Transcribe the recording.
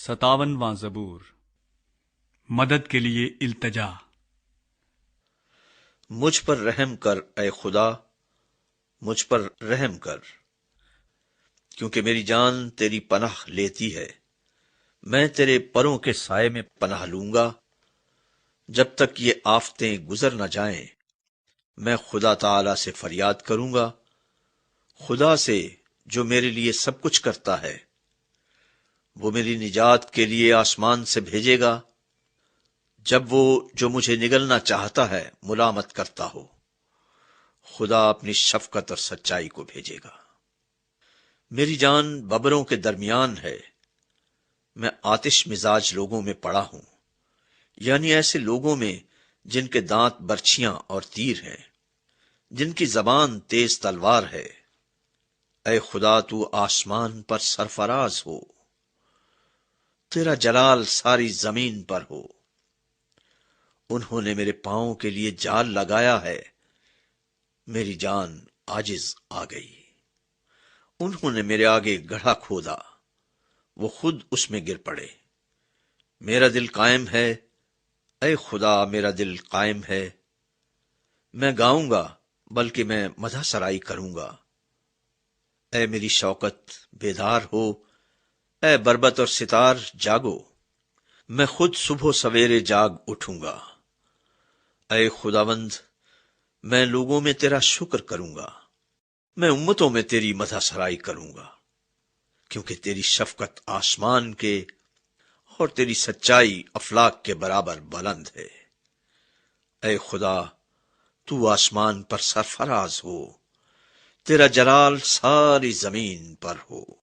57واں زبور۔ مدد کے لیے التجا۔ مجھ پر رحم کر اے خدا، مجھ پر رحم کر، کیونکہ میری جان تیری پناہ لیتی ہے۔ میں تیرے پروں کے سائے میں پناہ لوں گا۔ جب تک یہ آفتیں گزر نہ جائیں، میں خدا تعالی سے فریاد کروں گا، خدا سے جو میرے لیے سب کچھ کرتا ہے۔ وہ میری نجات کے لیے آسمان سے بھیجے گا، جب وہ جو مجھے نگلنا چاہتا ہے ملامت کرتا ہو۔ خدا اپنی شفقت اور سچائی کو بھیجے گا۔ میری جان ببروں کے درمیان ہے، میں آتش مزاج لوگوں میں پڑا ہوں، یعنی ایسے لوگوں میں جن کے دانت برچھیاں اور تیر ہیں، جن کی زبان تیز تلوار ہے۔ اے خدا، تو آسمان پر سرفراز ہو، تیرا جلال ساری زمین پر ہو۔ انہوں نے میرے پاؤں کے لیے جال لگایا ہے، میری جان عاجز آ گئی۔ انہوں نے میرے آگے گڑھا کھودا، وہ خود اس میں گر پڑے۔ میرا دل قائم ہے، اے خدا میرا دل قائم ہے۔ میں گاؤں گا، بلکہ میں مدح سرائی کروں گا۔ اے میری شوکت بیدار ہو، اے بربط اور ستار جاگو۔ میں خود صبح و سویرے جاگ اٹھوں گا۔ اے خداوند، میں لوگوں میں تیرا شکر کروں گا، میں امتوں میں تیری مدح سرائی کروں گا، کیونکہ تیری شفقت آسمان کے اور تیری سچائی افلاک کے برابر بلند ہے۔ اے خدا، تو آسمان پر سرفراز ہو، تیرا جلال ساری زمین پر ہو۔